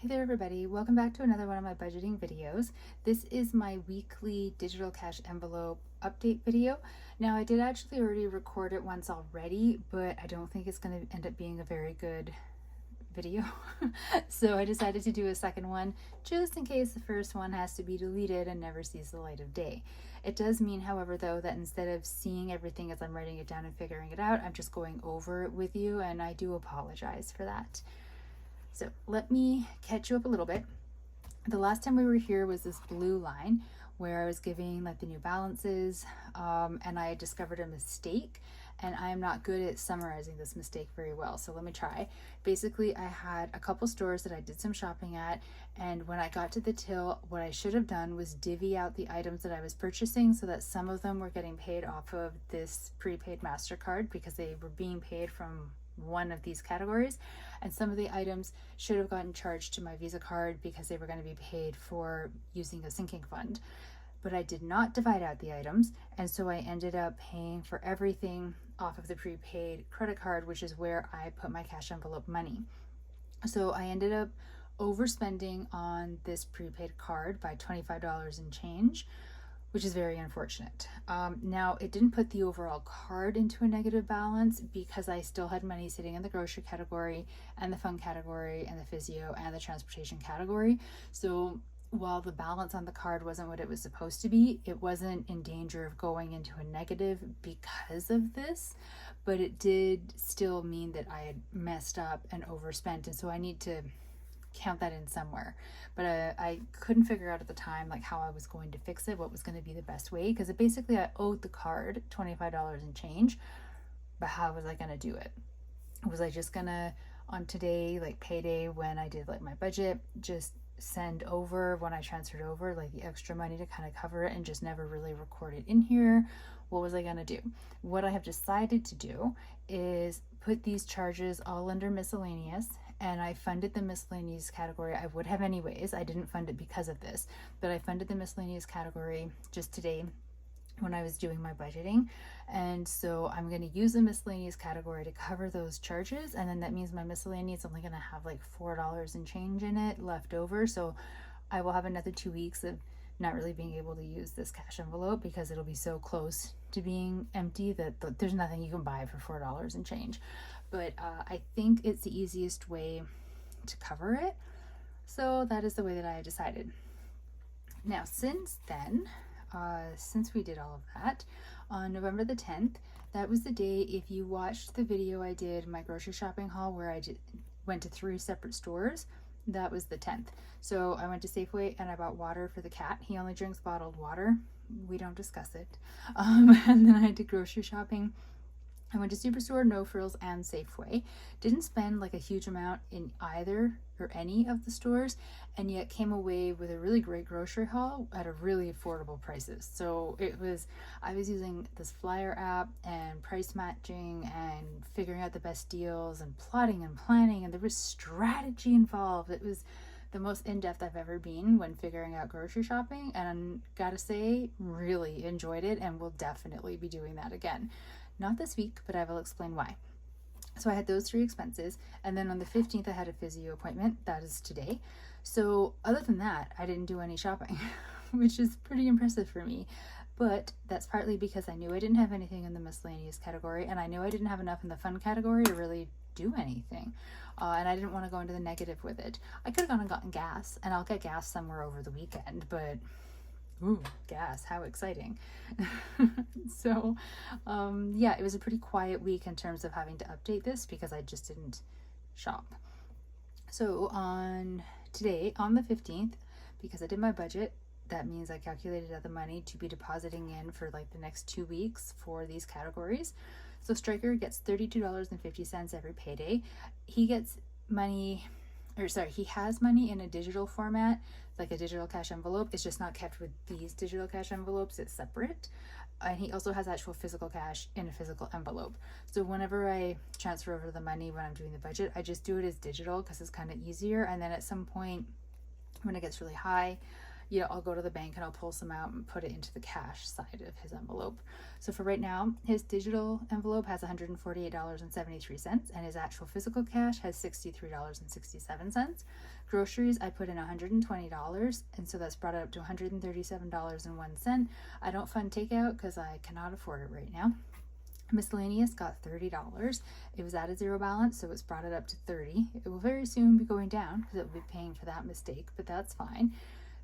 Hey there everybody, welcome back to another one of my budgeting videos. This is my weekly digital cash envelope update video. Now I did actually already record it once already, but I don't think it's going to end up being a very good video. So I decided to do a second one just in case the first one has to be deleted and never sees the light of day. It does mean, however, though, that instead of seeing everything as I'm writing it down and figuring it out, I'm just going over it with you, and I do apologize for that. So let me catch you up a little bit. The last time we were here was this blue line where I was giving like the new balances, and I discovered a mistake, and I am not good at summarizing this mistake very well, so let me try. Basically, I had a couple stores that I did some shopping at, and when I got to the till, what I should have done was divvy out the items that I was purchasing so that some of them were getting paid off of this prepaid MasterCard because they were being paid from one of these categories, and some of the items should have gotten charged to my Visa card because they were going to be paid for using a sinking fund. But I did not divide out the items, and so I ended up paying for everything off of the prepaid credit card, which is where I put my cash envelope money. So I ended up overspending on this prepaid card by $25 and change, which is very unfortunate. Now, it didn't put the overall card into a negative balance because I still had money sitting in the grocery category and the fun category and the physio and the transportation category. So while the balance on the card wasn't what it was supposed to be, it wasn't in danger of going into a negative because of this, but it did still mean that I had messed up and overspent, and so I need to count that in somewhere. But I couldn't figure out at the time like how I was going to fix it, what was going to be the best way, because basically I owed the card $25 and change, but how was I going to do it? Was I just gonna, on today, like payday, when I did like my budget, just send over when I transferred over like the extra money to kind of cover it and just never really record it in here? What was I gonna do? What I have decided to do is put these charges all under miscellaneous, and I funded the miscellaneous category. I would have anyways. I didn't fund it because of this, but I funded the miscellaneous category just today when I was doing my budgeting. And so I'm going to use the miscellaneous category to cover those charges, and then that means my miscellaneous is only going to have like $4 and change in it left over. So I will have another 2 weeks of not really being able to use this cash envelope because it'll be so close to being empty that there's nothing you can buy for $4 and change. But I think it's the easiest way to cover it, so that is the way that I decided. Now, since then, since we did all of that, on November the 10th, that was the day, if you watched the video I did, my grocery shopping haul, where I went to 3 separate stores, that was the 10th. So I went to Safeway and I bought water for the cat. He only drinks bottled water. We don't discuss it. And then I did grocery shopping. I went to Superstore, No Frills, and Safeway. Didn't spend like a huge amount in either or any of the stores, and yet came away with a really great grocery haul at a really affordable prices. So I was using this flyer app and price matching and figuring out the best deals and plotting and planning, and there was strategy involved. It was the most in-depth I've ever been when figuring out grocery shopping, and gotta say, really enjoyed it and will definitely be doing that again. Not this week, but I will explain why. So I had those 3 expenses, and then on the 15th I had a physio appointment. That is today. So other than that, I didn't do any shopping, which is pretty impressive for me. But that's partly because I knew I didn't have anything in the miscellaneous category, and I knew I didn't have enough in the fun category to really do anything. And I didn't want to go into the negative with it. I could have gone and gotten gas, and I'll get gas somewhere over the weekend, but ooh, gas, how exciting. So, yeah, it was a pretty quiet week in terms of having to update this because I just didn't shop. So on today, on the 15th, because I did my budget, that means I calculated out the money to be depositing in for like the next 2 weeks for these categories. So Striker gets $32.50 every payday. He gets money, he has money in a digital format, like a digital cash envelope. It's just not kept with these digital cash envelopes, it's separate. And he also has actual physical cash in a physical envelope. So whenever I transfer over the money when I'm doing the budget, I just do it as digital because it's kind of easier. And then at some point when it gets really high, I'll go to the bank and I'll pull some out and put it into the cash side of his envelope. So for right now, his digital envelope has $148.73 and his actual physical cash has $63.67. Groceries, I put in $120, and so that's brought it up to $137.01. I don't fund takeout because I cannot afford it right now. Miscellaneous got $30. It was at a zero balance, so it's brought it up to $30. It will very soon be going down because it will be paying for that mistake, but that's fine.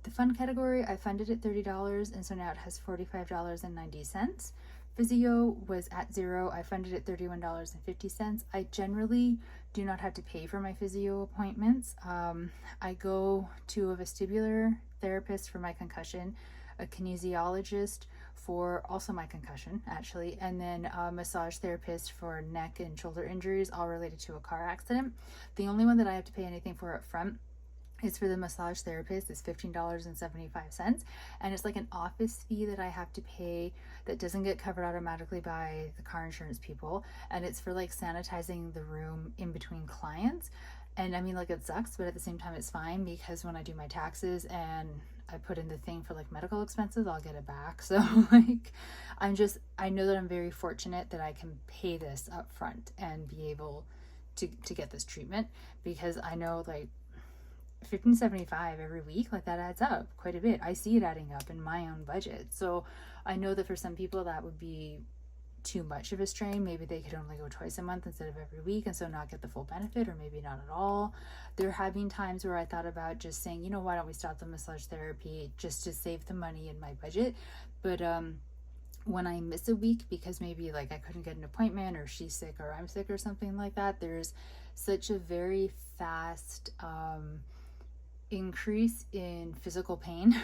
The fund category, I funded at $30, and so now it has $45.90. Physio was at zero. I funded at $31.50. I generally do not have to pay for my physio appointments. I go to a vestibular therapist for my concussion, a kinesiologist for also my concussion, actually, and then a massage therapist for neck and shoulder injuries, all related to a car accident. The only one that I have to pay anything for up front is for the massage therapist. It's $15.75, and it's like an office fee that I have to pay that doesn't get covered automatically by the car insurance people, and it's for like sanitizing the room in between clients. And I mean, like, it sucks, but at the same time it's fine because when I do my taxes and I put in the thing for like medical expenses, I'll get it back. So like, I know that I'm very fortunate that I can pay this up front and be able to get this treatment, because I know like $15.75 every week, like that adds up quite a bit. I see it adding up in my own budget. So I know that for some people that would be too much of a strain. Maybe they could only go twice a month instead of every week, and so not get the full benefit, or maybe not at all. There have been times where I thought about just saying, why don't we stop the massage therapy just to save the money in my budget. But when I miss a week because maybe like I couldn't get an appointment, or she's sick, or I'm sick, or something like that, there's such a very fast increase in physical pain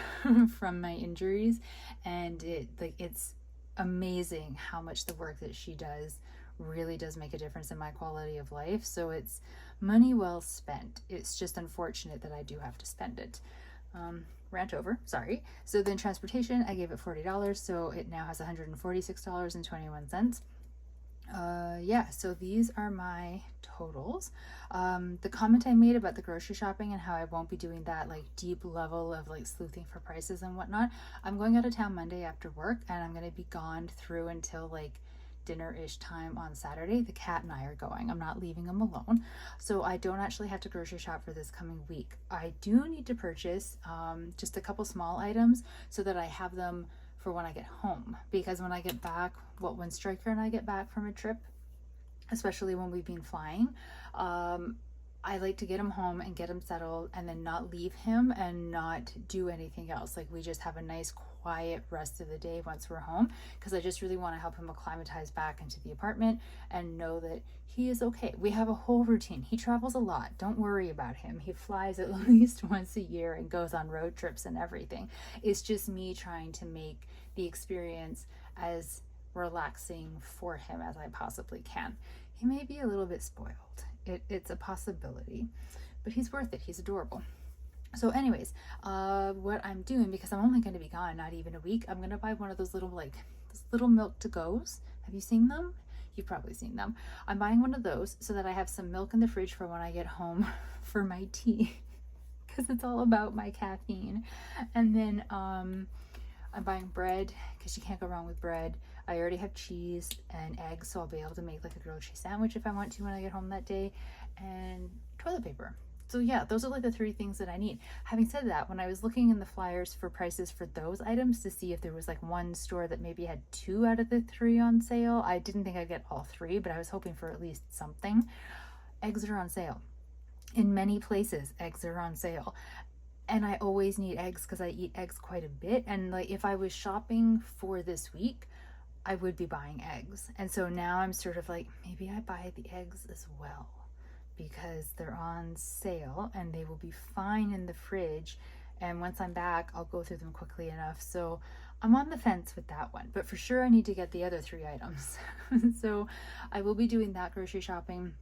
from my injuries, and it's amazing how much the work that she does really does make a difference in my quality of life. So it's money well spent. It's just unfortunate that I do have to spend it. Rant over, sorry. So then transportation, I gave it $40, so it now has $146.21. So these are my totals. The comment I made about the grocery shopping and how I won't be doing that like deep level of like sleuthing for prices and whatnot. I'm going out of town Monday after work, and I'm going to be gone through until like dinner-ish time on Saturday. The cat and I are going. I'm not leaving him alone. So I don't actually have to grocery shop for this coming week. I do need to purchase just a couple small items so that I have them for when I get home, because when I get back, when Striker and I get back from a trip, especially when we've been flying, I like to get him home and get him settled and then not leave him and not do anything else. Like, we just have a nice quiet rest of the day once we're home, because I just really want to help him acclimatize back into the apartment and know that he is okay. We have a whole routine. He travels a lot. Don't worry about him. He flies at least once a year and goes on road trips and everything. It's just me trying to make the experience as relaxing for him as I possibly can. He may be a little bit spoiled. It's a possibility, but he's worth it. He's adorable. So anyways, what I'm doing, because I'm only going to be gone not even a week, I'm going to buy one of those little milk to goes. Have you seen them? You've probably seen them. I'm buying one of those so that I have some milk in the fridge for when I get home for my tea, because it's all about my caffeine. And then I'm buying bread, because you can't go wrong with bread. I already have cheese and eggs, so I'll be able to make like a grilled cheese sandwich if I want to when I get home that day, and toilet paper. So yeah, those are like the three things that I need. Having said that, when I was looking in the flyers for prices for those items to see if there was like one store that maybe had 2 out of the 3 on sale, I didn't think I'd get all 3, but I was hoping for at least something. Eggs are on sale. In many places, eggs are on sale. And I always need eggs because I eat eggs quite a bit. And like, if I was shopping for this week, I would be buying eggs. And so now I'm sort of like, maybe I buy the eggs as well, because they're on sale and they will be fine in the fridge. And once I'm back, I'll go through them quickly enough. So I'm on the fence with that one, but for sure I need to get the other 3 items. So I will be doing that grocery shopping,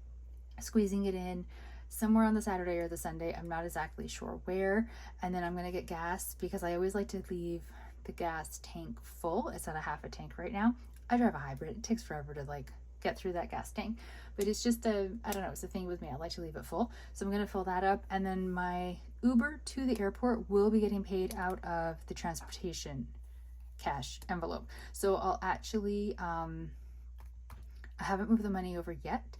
squeezing it in somewhere on the Saturday or the Sunday. I'm not exactly sure where. And then I'm going to get gas, because I always like to leave the gas tank full. It's at a half a tank right now. I drive a hybrid. It takes forever to like get through that gas tank, but it's just I don't know, it's a thing with me. I like to leave it full. So I'm going to fill that up. And then my Uber to the airport will be getting paid out of the transportation cash envelope. So I'll actually, I haven't moved the money over yet.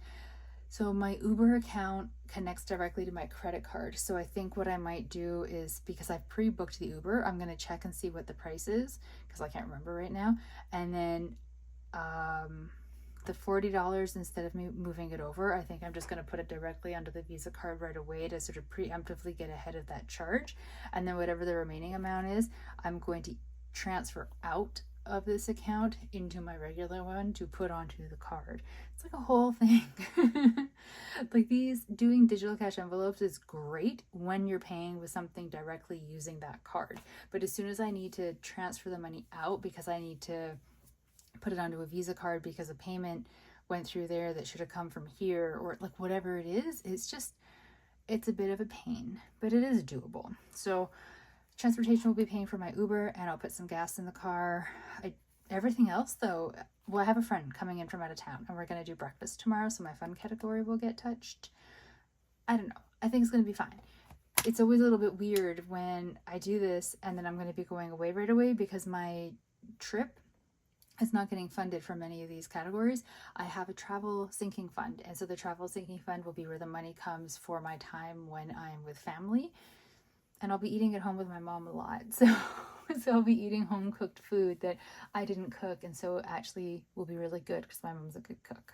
So my Uber account connects directly to my credit card. So I think what I might do is, because I've pre-booked the Uber, I'm going to check and see what the price is because I can't remember right now. And then the $40, instead of me moving it over, I think I'm just going to put it directly onto the Visa card right away to sort of preemptively get ahead of that charge. And then whatever the remaining amount is, I'm going to transfer out of this account into my regular one to put onto the card. It's like a whole thing. Like, these doing digital cash envelopes is great when you're paying with something directly using that card. But as soon as I need to transfer the money out because I need to put it onto a Visa card because a payment went through there that should have come from here, or like whatever it is, it's a bit of a pain, but it is doable. So transportation will be paying for my Uber, and I'll put some gas in the car. Everything else though, well, I have a friend coming in from out of town and we're going to do breakfast tomorrow, so my fun category will get touched. I don't know. I think it's going to be fine. It's always a little bit weird when I do this and then I'm going to be going away right away because my trip is not getting funded from any of these categories. I have a travel sinking fund, and so the travel sinking fund will be where the money comes for my time when I'm with family. And I'll be eating at home with my mom a lot. So I'll be eating home cooked food that I didn't cook. And so it actually will be really good because my mom's a good cook.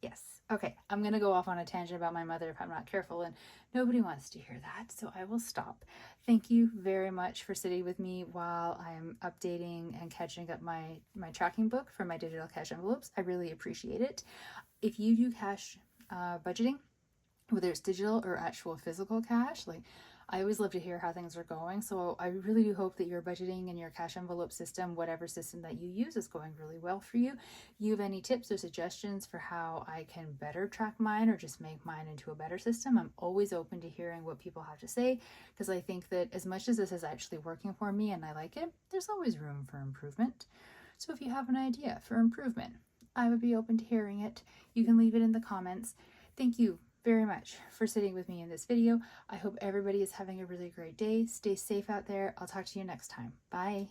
Yes. Okay. I'm going to go off on a tangent about my mother if I'm not careful, and nobody wants to hear that. So I will stop. Thank you very much for sitting with me while I'm updating and catching up my tracking book for my digital cash envelopes. I really appreciate it. If you do cash budgeting, whether it's digital or actual physical cash, like, I always love to hear how things are going. So I really do hope that your budgeting and your cash envelope system, whatever system that you use, is going really well for you. You have any tips or suggestions for how I can better track mine or just make mine into a better system? I'm always open to hearing what people have to say, because I think that as much as this is actually working for me and I like it, there's always room for improvement. So if you have an idea for improvement, I would be open to hearing it. You can leave it in the comments. Thank you very much for sitting with me in this video. I hope everybody is having a really great day. Stay safe out there. I'll talk to you next time. Bye.